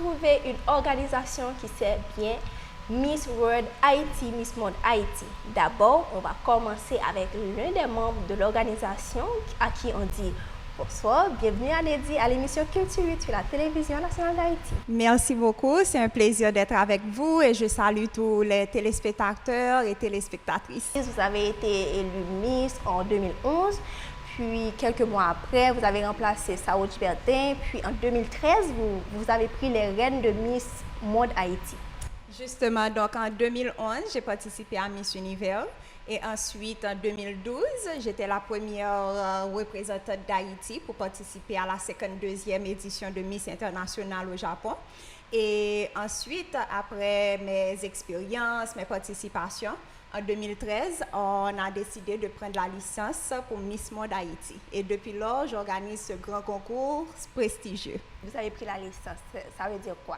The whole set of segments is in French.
trouver une organisation qui sert bien Miss World Haïti, Miss Monde Haïti. D'abord, on va commencer avec l'un des membres de l'organisation à qui on dit bonsoir, bienvenue à Lady à l'émission Culture 8 sur la télévision nationale d'Haïti. Merci beaucoup, c'est un plaisir d'être avec vous et je salue tous les téléspectateurs et téléspectatrices. Vous avez été élue Miss en 2011, puis quelques mois après, vous avez remplacé Saoud Bertin, puis en 2013, vous avez pris les rênes de Miss Monde Haïti. Justement, donc en 2011, j'ai participé à Miss Univers. Et ensuite, en 2012, j'étais la première représentante d'Haïti pour participer à la 52e édition de Miss International au Japon. Et ensuite, après mes expériences, mes participations, en 2013, on a décidé de prendre la licence pour Miss Monde Haïti. Et depuis lors, j'organise ce grand concours prestigieux. Vous avez pris la licence, ça veut dire quoi?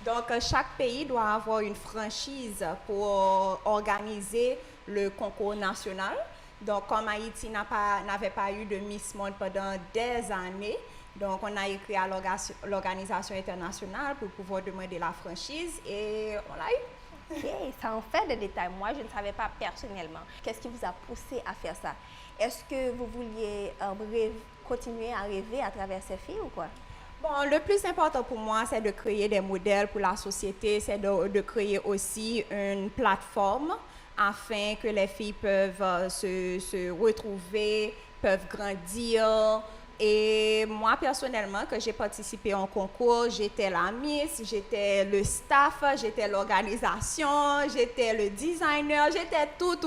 Donc, chaque pays doit avoir une franchise pour organiser le concours national. Donc, comme Haïti n'avait pas eu de Miss Monde pendant des années, donc on a écrit à l'organisation internationale pour pouvoir demander la franchise et on l'a eu. Ok, ça en fait des détails. Moi, je ne savais pas personnellement. Qu'est-ce qui vous a poussé à faire ça? Est-ce que vous vouliez continuer à rêver à travers ces filles ou quoi? Bon, le plus important pour moi, c'est de créer des modèles pour la société, c'est de créer aussi une plateforme afin que les filles peuvent se retrouver, peuvent grandir. Et moi, personnellement, quand j'ai participé en concours, j'étais la Miss, j'étais le staff, j'étais l'organisation, j'étais le designer, j'étais tout.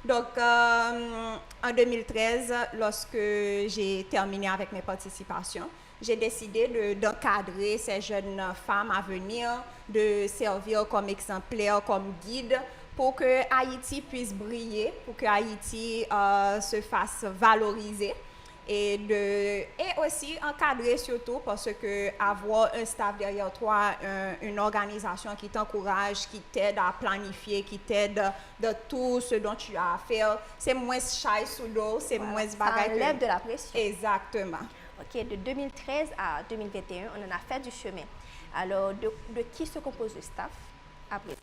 Donc, en 2013, lorsque j'ai terminé avec mes participations, j'ai décidé d'encadrer ces jeunes femmes à venir, de servir comme exemplaire, comme guide, pour que Haïti puisse briller, pour que Haïti se fasse valoriser et aussi encadrer surtout parce que avoir un staff derrière toi, une organisation qui t'encourage, qui t'aide à planifier, qui t'aide de tout ce dont tu as à faire, c'est moins chai sous l'eau, c'est moins bagaille. Ça enlève de la pression. Exactement. Ok, de 2013 à 2021, on en a fait du chemin. Alors, de qui se compose le staff après?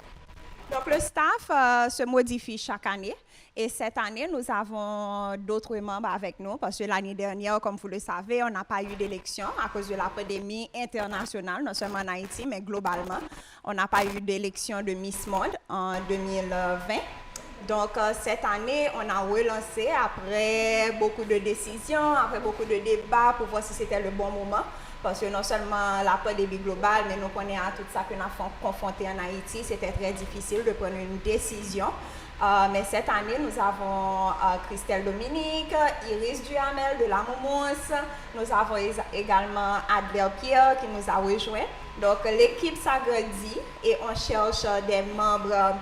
Donc, le staff se modifie chaque année. Et cette année, nous avons d'autres membres avec nous parce que l'année dernière, comme vous le savez, on n'a pas eu d'élection à cause de la pandémie internationale, non seulement en Haïti, mais globalement. On n'a pas eu d'élection de Miss Monde en 2020. Donc, cette année, on a relancé après beaucoup de décisions, après beaucoup de débats pour voir si c'était le bon moment. Parce que non seulement la pandémie globale, mais nous connaissons tout ça que nous avons confronté en Haïti, c'était très difficile de prendre une décision. Mais cette année, nous avons Christelle Dominique, Iris Duhamel de la Moumousse. Nous avons également Adler Pierre qui nous a rejoints. Donc, l'équipe s'agrandit et on cherche des membres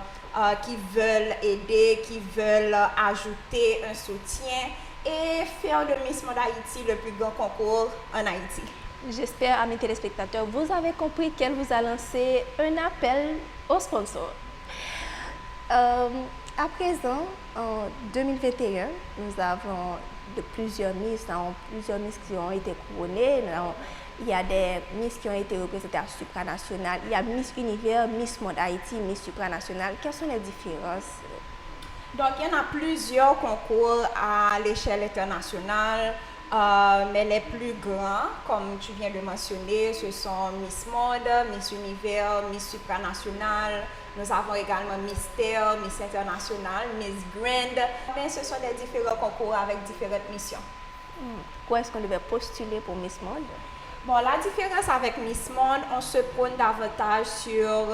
qui veulent aider, qui veulent ajouter un soutien et faire de Miss Monde Haïti le plus grand concours en Haïti. J'espère, à mes téléspectateurs, vous avez compris qu'elle vous a lancé un appel aux sponsors. À présent, en 2021, nous avons plusieurs Miss qui ont été couronnées. Il y a des Miss qui ont été représentées à supranational. Il y a Miss Univers, Miss Monde Haïti, Miss supranational. Quelles sont les différences? Donc, il y en a plusieurs concours à l'échelle internationale. Mais les plus grands, comme tu viens de mentionner, ce sont Miss Monde, Miss Univers, Miss Supranational. Nous avons également Miss Terre, Miss International, Miss Grand. Mais ce sont des différents concours avec différentes missions. Pourquoi est-ce qu'on devait postuler pour Miss Monde? Bon, la différence avec Miss Monde, on se prône davantage sur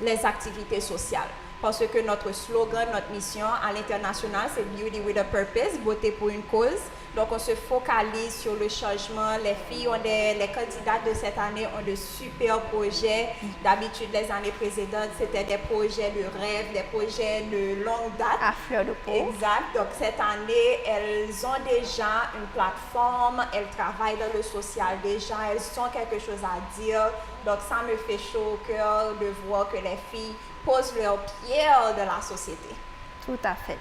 les activités sociales. Parce que notre slogan, notre mission à l'international, c'est Beauty with a Purpose, beauté pour une cause. Donc, on se focalise sur le changement. Les filles les candidates de cette année ont de super projets. D'habitude, les années précédentes, c'était des projets de rêve, des projets de longue date. À fleur de peau. Exact. Donc, cette année, elles ont déjà une plateforme, elles travaillent dans le social déjà, elles ont quelque chose à dire. Donc, ça me fait chaud au cœur de voir que les filles posent leur pierre de la société. Tout à fait.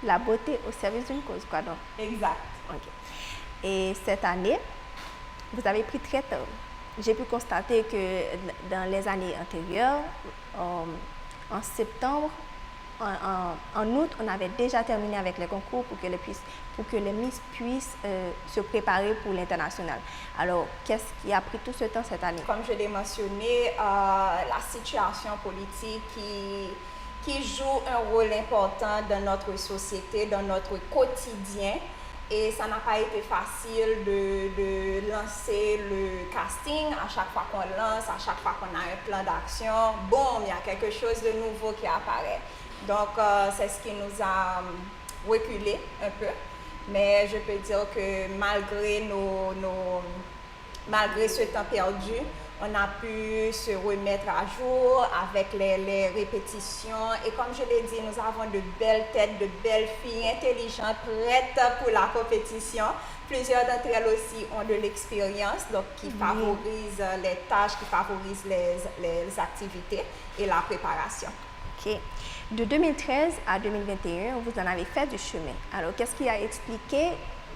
La beauté au service d'une cause, quoi donc? Exact. Ok. Et cette année, vous avez pris très tôt. j'ai pu constater que dans les années antérieures, en septembre, en août, on avait déjà terminé avec les concours pour que les Miss puissent se préparer pour l'international. Alors, qu'est-ce qui a pris tout ce temps cette année? Comme je l'ai mentionné, la situation politique qui joue un rôle important dans notre société, dans notre quotidien. Et ça n'a pas été facile de lancer le casting à chaque fois qu'on lance, à chaque fois qu'on a un plan d'action. Bon, il y a quelque chose de nouveau qui apparaît. Donc, c'est ce qui nous a reculé un peu. Mais je peux dire que malgré ce temps perdu, on a pu se remettre à jour avec les répétitions. Et comme je l'ai dit, nous avons de belles têtes, de belles filles intelligentes, prêtes pour la compétition. Plusieurs d'entre elles aussi ont de l'expérience, donc qui favorisent les tâches, qui favorisent les activités et la préparation. OK. De 2013 à 2021, vous en avez fait du chemin. Alors, qu'est-ce qui a expliqué?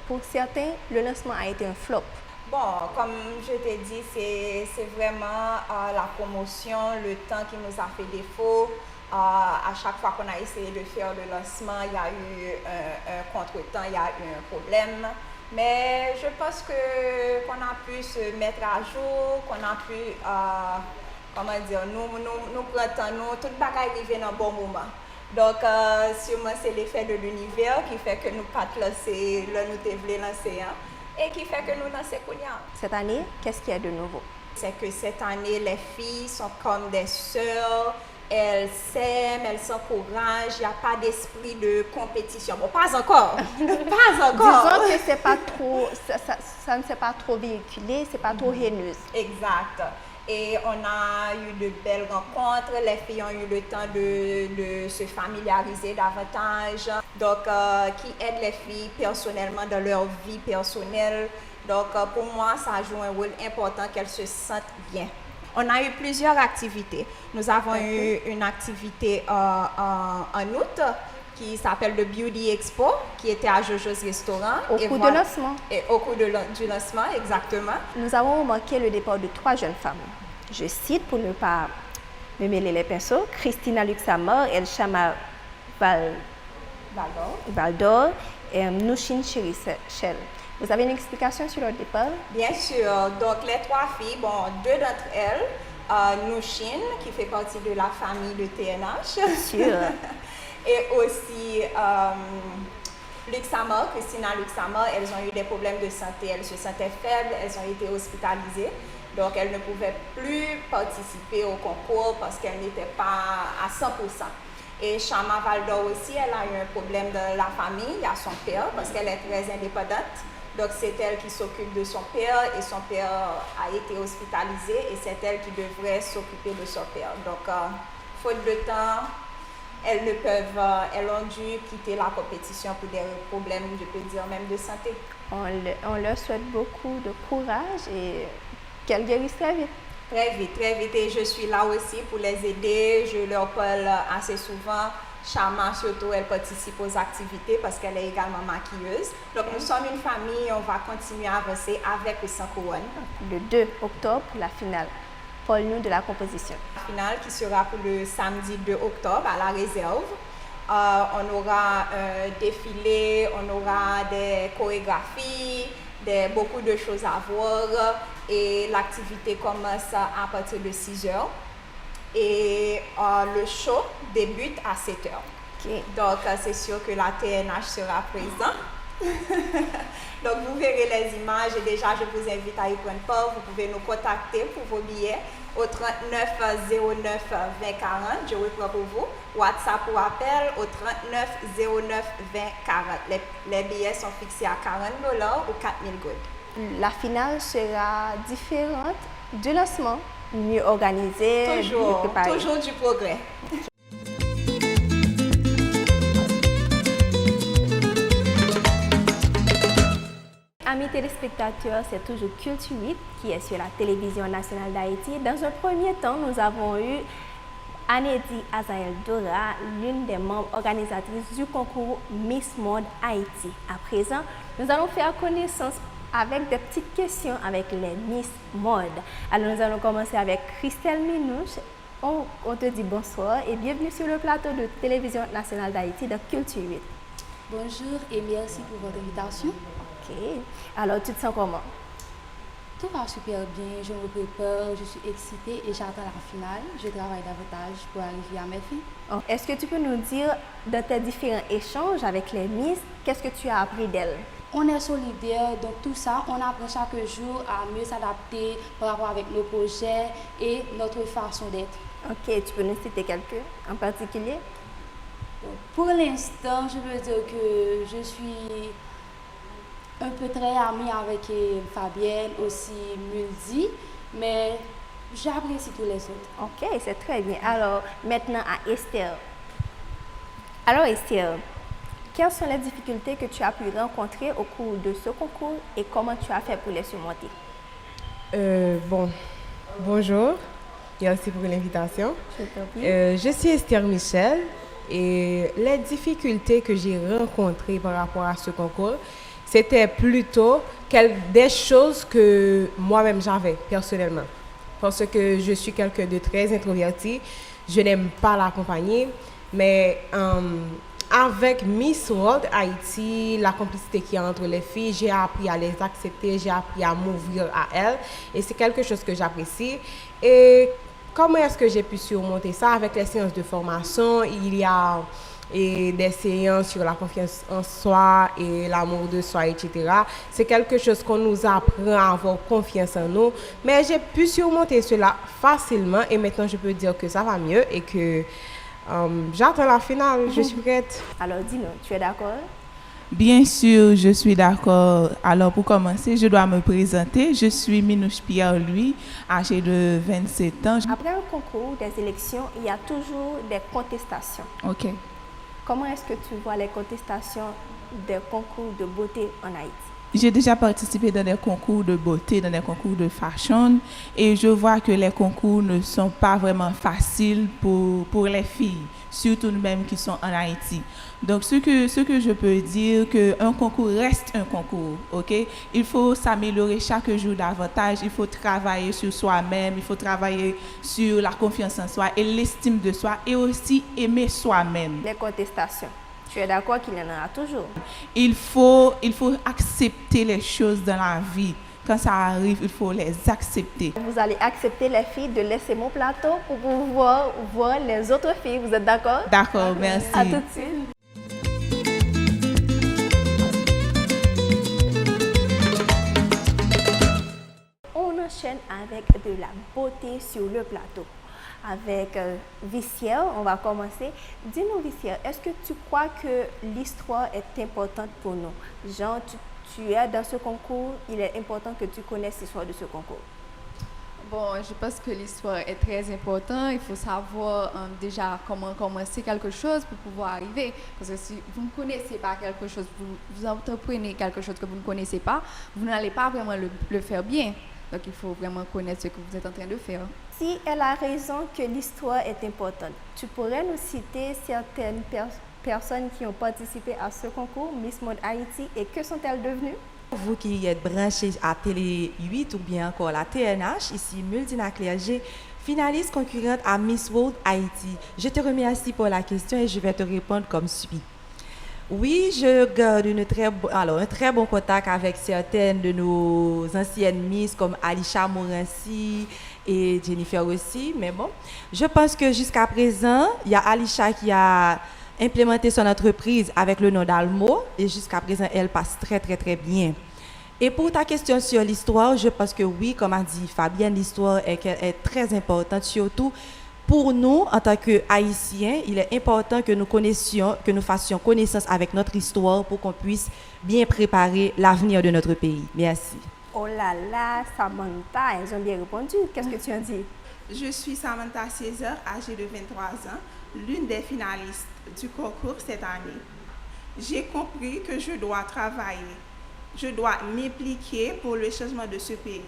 Pour certains, le lancement a été un flop. Bon, comme je t'ai dit, c'est vraiment la promotion, le temps qui nous a fait défaut. À chaque fois qu'on a essayé de faire le lancement, il y a eu un contretemps, il y a eu un problème. Mais je pense qu'on a pu se mettre à jour, qu'on a pu, nous prendre tout le bagage arrivé dans un bon moment. Donc, sûrement, c'est l'effet de l'univers qui fait que nous ne pas lancer, là, nous voulons lancer. Et qui fait que nous lançons Kounia. Cette année, qu'est-ce qu'il y a de nouveau? C'est que cette année, les filles sont comme des sœurs, elles s'aiment, elles s'encouragent, il n'y a pas d'esprit de compétition. Bon, pas encore, pas encore. Disons que c'est pas trop, ça ne s'est pas trop véhiculé, c'est pas trop haineuse. Exact. Et on a eu de belles rencontres, les filles ont eu le temps de se familiariser davantage, donc qui aide les filles personnellement dans leur vie personnelle. Donc pour moi, ça joue un rôle important qu'elles se sentent bien. On a eu plusieurs activités. Nous avons eu une activité en août qui s'appelle le Beauty Expo, qui était à Jojo's Restaurant. Au cours de lancement. Et au cours du lancement, exactement. Nous avons remarqué le départ de 3 jeunes femmes. Je cite pour ne pas me mêler les pinceaux, Christina Luxamor, Elshama Valdor et Nouchine Cherichel. Vous avez une explication sur leur départ? Bien sûr. Donc, les 3 filles, bon, 2 d'entre elles, Nouchine, qui fait partie de la famille de TNH. Bien sûr. Et aussi Christina Luxamor, elles ont eu des problèmes de santé, elles se sentaient faibles, elles ont été hospitalisées. Donc, elles ne pouvaient plus participer au concours parce qu'elles n'étaient pas à 100%. Et Shama Valdor aussi, elle a eu un problème de la famille, il y a son père, parce qu'elle est très indépendante. Donc, c'est elle qui s'occupe de son père et son père a été hospitalisé et c'est elle qui devrait s'occuper de son père. Donc, faute de temps, elles ont dû quitter la compétition pour des problèmes, je peux dire, même de santé. On leur souhaite beaucoup de courage et qu'elles guérissent très vite. Très vite, très vite. Et je suis là aussi pour les aider. Je leur parle assez souvent. Shama, surtout, elle participe aux activités parce qu'elle est également maquilleuse. Donc, nous sommes une famille et on va continuer à avancer avec ou sans couronne. Le 2 octobre, la finale. Parle-nous de la composition. La finale qui sera pour le samedi 2 octobre à la réserve. On aura un défilé, on aura des chorégraphies, beaucoup de choses à voir. Et l'activité commence à partir de 6 heures. Et le show débute à 7 heures. Okay. Donc, c'est sûr que la TNH sera présente. Donc, vous verrez les images et déjà, je vous invite à y prendre part. Vous pouvez nous contacter pour vos billets au 39 09 20 40. Je reprends pour vous. WhatsApp ou appel au 39 09 20 40. Les billets sont fixés à $40 ou 4000 goud. La finale sera différente du lancement, mieux organisée, mieux préparée. Toujours du progrès. Amis téléspectateurs, c'est toujours Culture 8 qui est sur la télévision nationale d'Haïti. Dans un premier temps, nous avons eu Anedi Azael Dora, l'une des membres organisatrices du concours Miss Monde Haïti. À présent, nous allons faire connaissance avec des petites questions avec les Miss Mode. Alors nous allons commencer avec Christelle Minouche. On te dit bonsoir et bienvenue sur le plateau de Télévision nationale d'Haïti de Culture 8. Bonjour et merci pour votre invitation. Ok. Alors tu te sens comment? Tout va super bien, je me prépare, je suis excitée et j'attends la finale. Je travaille davantage pour arriver à mes fins. Est-ce que tu peux nous dire, dans tes différents échanges avec les Miss, qu'est-ce que tu as appris d'elles? On est solidaires, donc tout ça, on apprend chaque jour à mieux s'adapter par rapport avec nos projets et notre façon d'être. Ok, tu peux nous citer quelques en particulier? Pour l'instant, je veux dire que je suis un peu très amie avec Fabienne, aussi Muldi, mais j'apprécie tous les autres. Ok, c'est très bien. Alors, maintenant à Esther. Alors Esther, quelles sont les difficultés que tu as pu rencontrer au cours de ce concours et comment tu as fait pour les surmonter? Bonjour, merci pour l'invitation. Je suis Esther Michel et les difficultés que j'ai rencontrées par rapport à ce concours, c'était plutôt des choses que moi-même j'avais personnellement. Parce que je suis quelqu'un de très introverti, je n'aime pas la compagnie, mais avec Miss World Haïti, la complicité qu'il y a entre les filles, j'ai appris à les accepter, j'ai appris à m'ouvrir à elles et c'est quelque chose que j'apprécie. Et comment est-ce que j'ai pu surmonter ça? Avec les séances de formation, il y a des séances sur la confiance en soi et l'amour de soi, etc. C'est quelque chose qu'on nous apprend à avoir confiance en nous. Mais j'ai pu surmonter cela facilement et maintenant je peux dire que ça va mieux et que j'attends la finale, je suis prête. Alors dis-nous, tu es d'accord? Bien sûr, je suis d'accord. Alors pour commencer, je dois me présenter. Je suis Minouche Pierre-Louis, âgée de 27 ans. Après un concours, des élections, il y a toujours des contestations. OK. Comment est-ce que tu vois les contestations des concours de beauté en Haïti? J'ai déjà participé dans des concours de beauté, dans des concours de fashion et je vois que les concours ne sont pas vraiment faciles pour les filles, surtout nous-mêmes qui sont en Haïti. Donc, ce que je peux dire, qu'un concours reste un concours, ok? Il faut s'améliorer chaque jour davantage, il faut travailler sur soi-même, il faut travailler sur la confiance en soi et l'estime de soi et aussi aimer soi-même. Les contestations. Tu es d'accord qu'il y en aura toujours? Il faut accepter les choses dans la vie. Quand ça arrive, il faut les accepter. Vous allez accepter les filles de laisser mon plateau pour pouvoir voir les autres filles. Vous êtes d'accord? D'accord, merci. À tout de suite. On enchaîne avec de la beauté sur le plateau. Avec Vissière, on va commencer. Dis-nous, Vissière, est-ce que tu crois que l'histoire est importante pour nous? Genre, tu es dans ce concours, il est important que tu connaisses l'histoire de ce concours. Bon, je pense que l'histoire est très importante. Il faut savoir déjà comment commencer quelque chose pour pouvoir arriver. Parce que si vous ne connaissez pas quelque chose, vous entreprenez quelque chose que vous ne connaissez pas, vous n'allez pas vraiment le faire bien. Donc, il faut vraiment connaître ce que vous êtes en train de faire. Si elle a raison que l'histoire est importante, tu pourrais nous citer certaines personnes qui ont participé à ce concours, Miss Mode Haïti, et que sont-elles devenues? Vous qui êtes branchés à Télé 8 ou bien encore la TNH, ici Muldina Clergé, finaliste concurrente à Miss World Haïti. Je te remercie pour la question et je vais te répondre comme suit. Oui, je garde un très bon contact avec certaines de nos anciennes Miss comme Alisha Morancy et Jennifer aussi. Mais bon, je pense que jusqu'à présent, il y a Alisha qui a implémenté son entreprise avec le nom d'Almo et jusqu'à présent, elle passe très, très, très bien. Et pour ta question sur l'histoire, je pense que oui, comme a dit Fabienne, l'histoire est très importante, surtout pour nous, en tant qu'Haïtiens, il est important que nous fassions connaissance avec notre histoire pour qu'on puisse bien préparer l'avenir de notre pays. Merci. Oh là là, Samantha, elles ont bien répondu. Qu'est-ce que tu as dit? Je suis Samantha César, âgée de 23 ans, l'une des finalistes du concours cette année. J'ai compris que je dois travailler, je dois m'impliquer pour le changement de ce pays.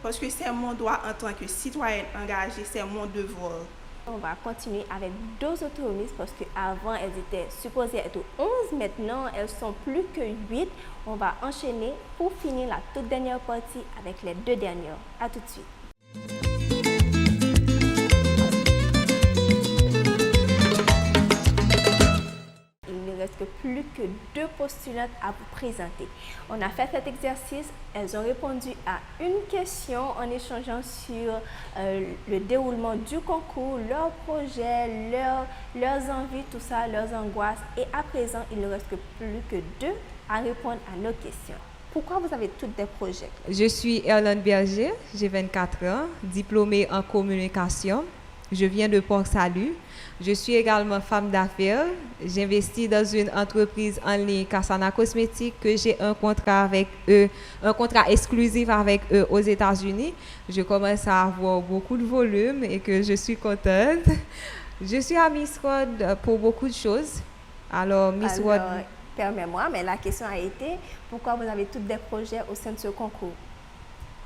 Parce que c'est mon droit en tant que citoyenne engagée, c'est mon devoir. On va continuer avec 2 autres remises parce qu'avant elles étaient supposées être 11, maintenant elles sont plus que 8. On va enchaîner pour finir la toute dernière partie avec les 2 dernières. À tout de suite. Il ne reste plus que 2 postulantes à vous présenter. On a fait cet exercice, elles ont répondu à une question en échangeant sur le déroulement du concours, leurs projets, leurs envies, tout ça, leurs angoisses. Et à présent, il ne reste plus que 2 à répondre à nos questions. Pourquoi vous avez toutes des projets? Je suis Erlande Berger, j'ai 24 ans, diplômée en communication. Je viens de Port-Salut. Je suis également femme d'affaires. J'investis dans une entreprise en ligne, Kasana Cosmétiques, que j'ai un contrat avec eux, un contrat exclusif avec eux aux États-Unis. Je commence à avoir beaucoup de volume et que je suis contente. Je suis à Miss World pour beaucoup de choses. Alors, Miss World... Permets-moi, mais la question a été, pourquoi vous avez tous des projets au sein de ce concours?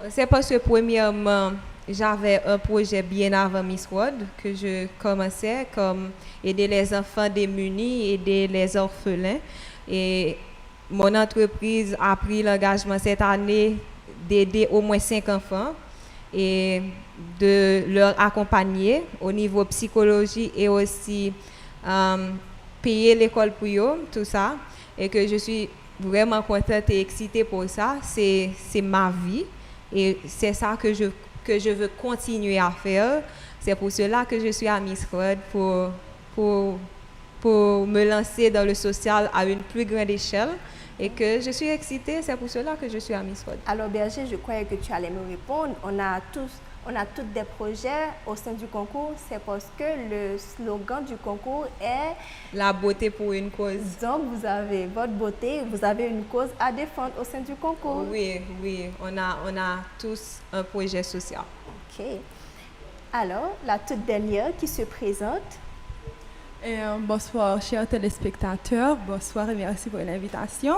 C'est parce que premièrement, j'avais un projet bien avant Miss World que je commençais comme aider les enfants démunis, aider les orphelins. Et mon entreprise a pris l'engagement cette année d'aider au moins 5 enfants et de leur accompagner au niveau psychologie et aussi payer l'école pour eux, tout ça. Et que je suis vraiment contente et excitée pour ça. C'est ma vie et c'est ça que je veux continuer à faire. C'est pour cela que je suis à Miss World pour me lancer dans le social à une plus grande échelle et que je suis excitée. C'est pour cela que je suis à Miss World. Alors Berger, je croyais que tu allais me répondre. On a tous des projets au sein du concours. C'est parce que le slogan du concours est la beauté pour une cause. Donc vous avez votre beauté, vous avez une cause à défendre au sein du concours. Oui, on a tous un projet social. Ok. Alors, la toute dernière qui se présente. Bonsoir, chers téléspectateurs. Bonsoir et merci pour l'invitation.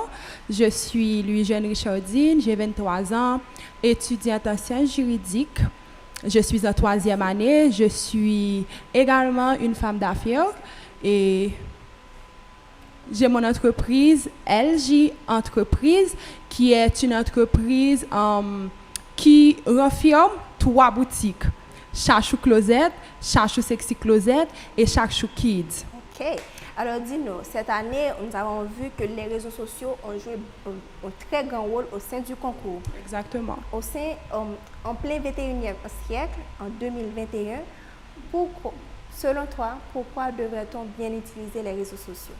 Je suis Louis-Jeanne Richardine, j'ai 23 ans, étudiante en sciences juridiques. Je suis en 3e année. Je suis également une femme d'affaires et j'ai mon entreprise, LJ Entreprise, qui est une entreprise qui renferme 3 boutiques. Chachou Closet, Chachou Sexy Closet et Chachou Kids. Ok. Alors dis-nous, cette année, nous avons vu que les réseaux sociaux ont joué un très grand rôle au sein du concours. Exactement. En plein 21e siècle, en 2021, selon toi, pourquoi devrait-on bien utiliser les réseaux sociaux?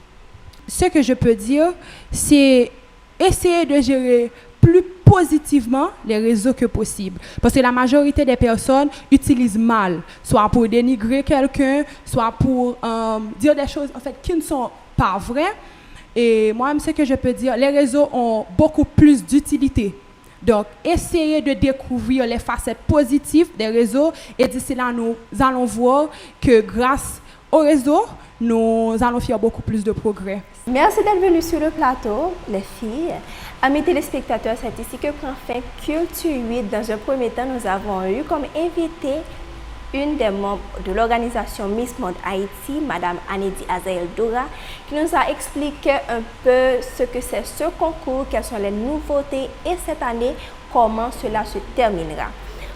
Ce que je peux dire, c'est essayer de gérer plus positivement les réseaux que possible. Parce que la majorité des personnes utilisent mal, soit pour dénigrer quelqu'un, soit pour dire des choses en fait, qui ne sont pas vraies. Et moi, ce que je peux dire, les réseaux ont beaucoup plus d'utilité. Donc, essayez de découvrir les facettes positives des réseaux et d'ici là, nous allons voir que grâce aux réseaux, nous allons faire beaucoup plus de progrès. Merci d'être venus sur le plateau, les filles. Amis téléspectateurs, c'est ici que prend fin Culture 8. Dans un premier temps, nous avons eu comme invité une des membres de l'organisation Miss Monde Haïti, Madame Anedi Azael Dora, qui nous a expliqué un peu ce que c'est ce concours, quelles sont les nouveautés et cette année, comment cela se terminera.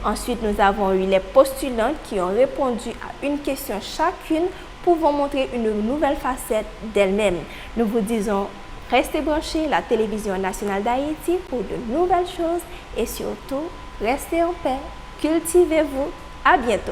Ensuite, nous avons eu les postulantes qui ont répondu à une question chacune pour vous montrer une nouvelle facette d'elles-mêmes. Nous vous disons, restez branchés la télévision nationale d'Haïti pour de nouvelles choses et surtout, restez en paix, cultivez-vous. À bientôt.